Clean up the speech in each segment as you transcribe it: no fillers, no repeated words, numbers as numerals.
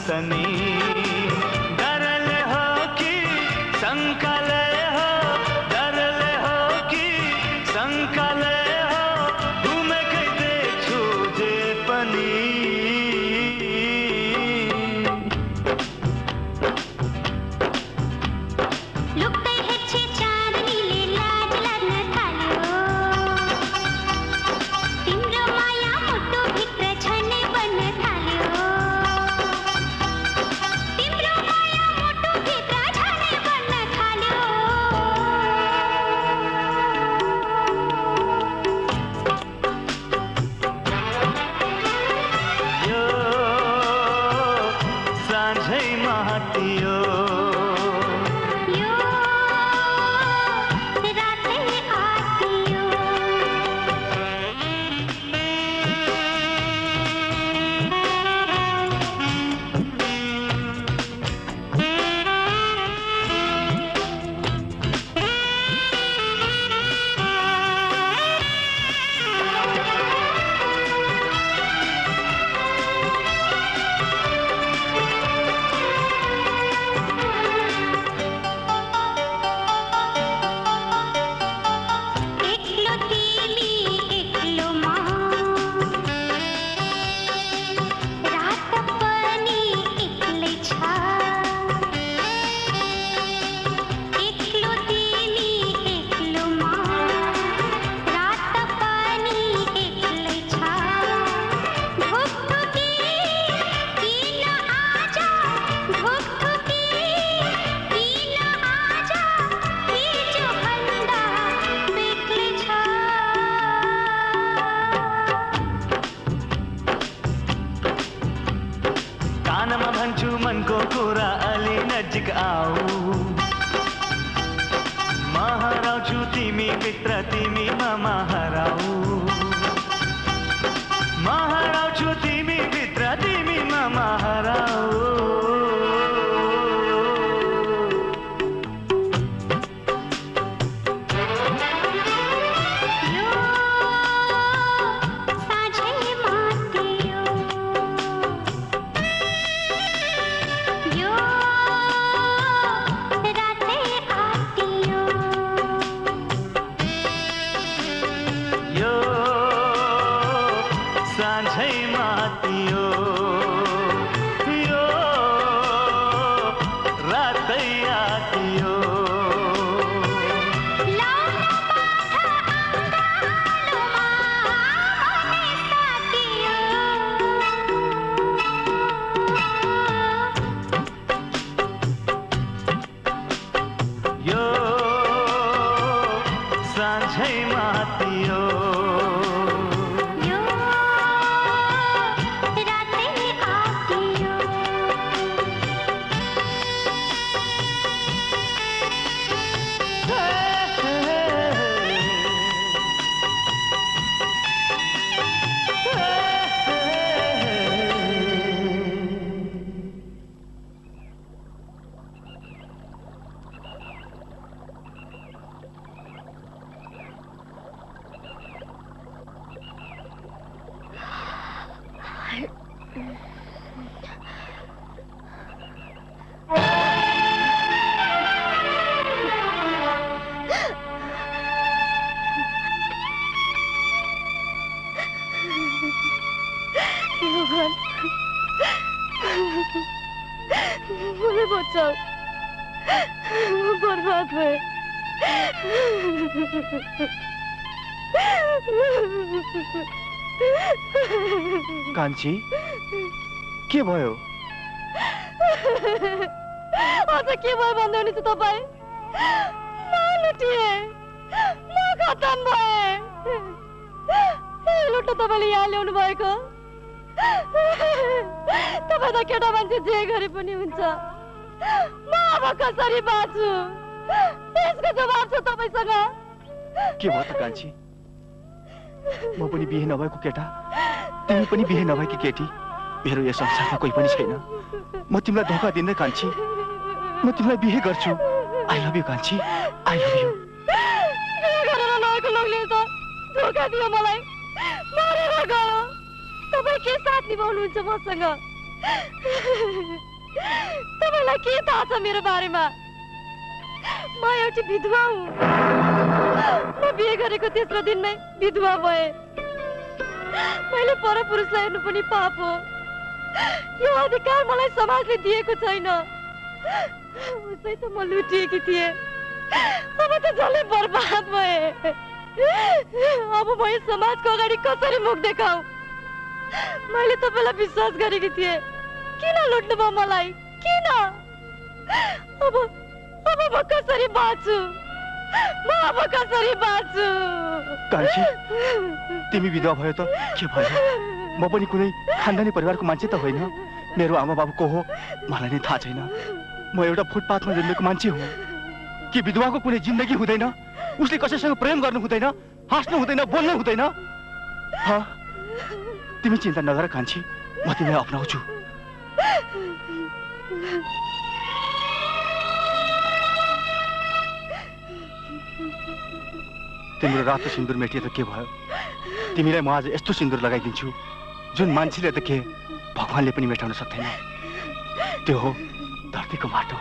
सनसनी डरले हो कि शंकाले हो डरले हो कि शंकाले हो घुमे के देखछु जे पनि कान्छी के भयो अझ के भयो भन्दै हुनुहुन्छ तपाईँ म लुटिए म खतम भए लुट्न तपाईँले यहाँ ल्याउनु भएको तपाईँ त केटा मान्छे जे गरे पनि हुन्छ म अब कसरी बाँच्छु यसको जवाब छ तपाईसँग के भयो त कान्छी म पनि बिहे नभएको केटा तिमी पनि बिहे नभएकी केटी मेरो यस संसारमा कोही पनि छैन म तिमीलाई धोका दिन्न कान्छी म तिमीलाई बिहे गर्छु आई लभ यू कान्छी आई लभ यू गरेर लगेको लोकले त धोका दियो मलाई मरेर गयो तपाईँ के साथ निभाउनुहुन्छ मसँग तपाईलाई के थाहा छ मेरो बारेमा? म एउटी विधवा हुँ। म बिहे गरेको तेस्रो दिनमै विधवा भए। मैले परपुरुषलाई हेर्नु पनि पाप हो। यो अधिकार मलाई समाजले दिएको छैन। उसै त म लुटिएकी थिएँ। अब त झनै बर्बाद भए। अब म यो समाजको अगाडि कसरी मुख देखाऊ? मैले तपाईलाई विश्वास गरेकी थिएँ। किन लुट्नुभयो मलाई? किन? अब म कसरी बाँच्छु? म अब कसरी बाँच्छु? कान्छी, तिमी विधवा भयो त के भयो? म पनि कुनै खानदानी परिवारको मान्छे त होइन। मेरो आमा बाबु को हो मलाई नै थाहा छैन। म एउटा फुटपाथमा जन्मेको मान्छे हुँ। के विधवाको कुनै जिन्दगी हुँदैन? उसले कसैसँग प्रेम गर्नु हुँदैन, हाँस्नु हुँदैन, बोल्नु हुँदैन? तिमी चिन्ता नगर कान्छी, म तिमीलाई अपनाउँछु। तिम्रो रातो सिन्दुर मेटिए त के भयो? तिमीलाई म आज यस्तो सिन्दुर लगाइदिन्छु जुन मान्छेले त के भगवानले पनि मेटाउन सक्दैन। त्यो हो धरतीको माटो।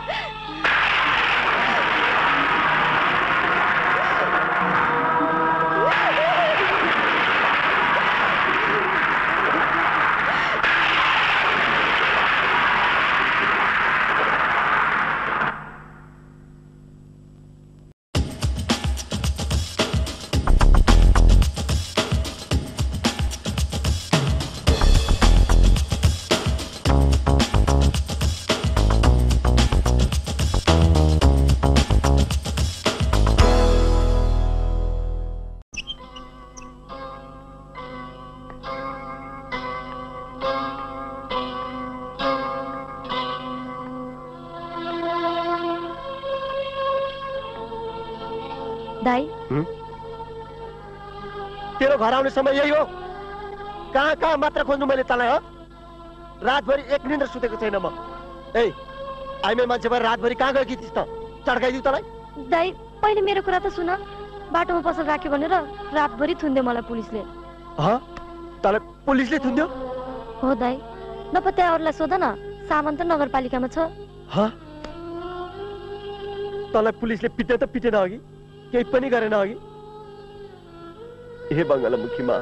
दाई, तेरो घर आउने समय यही हो? कहाँ कहाँ मात्र खोज्नु मैले तँलाई? हो रातभरि एक निन्द्रा सुतेको छैन म। ए आइमे मान्छे भएर रातभरि कहाँ गएकी थिइस् त? चड्काइदिउ तँलाई? दाई, पहिले मेरो कुरा त सुन। बाटोमा पसल राख्यो भनेर रातभरि थुन्दियो मलाई पुलिसले। तँलाई पुलिसले थुन्दियो? हो दाई, नपत्या अरूलाई सोध न, सामान त नगरपालिकामा छ। तँलाई पुलिसले पिटे त पिटेन अघि? केही पनि गरेन अघि? हे बङ्गलामुखी माँ,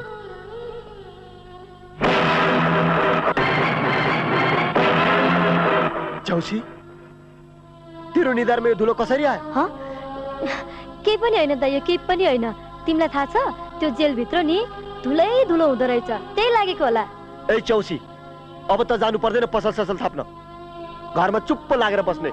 चौसी तेरो निधारमा यो धुलो कसरी आयो? केही पनि होइन दाइ, यो केही पनि होइन। तिमीलाई थाहा छ त्यो जेलभित्र नि धुलै धुलो हुँदो रहेछ, त्यही लागेको होला। ए चौसी, अब त जानु पर्दैन पसल ससल थाप्न। घरमा चुप्प लागेर बस्ने।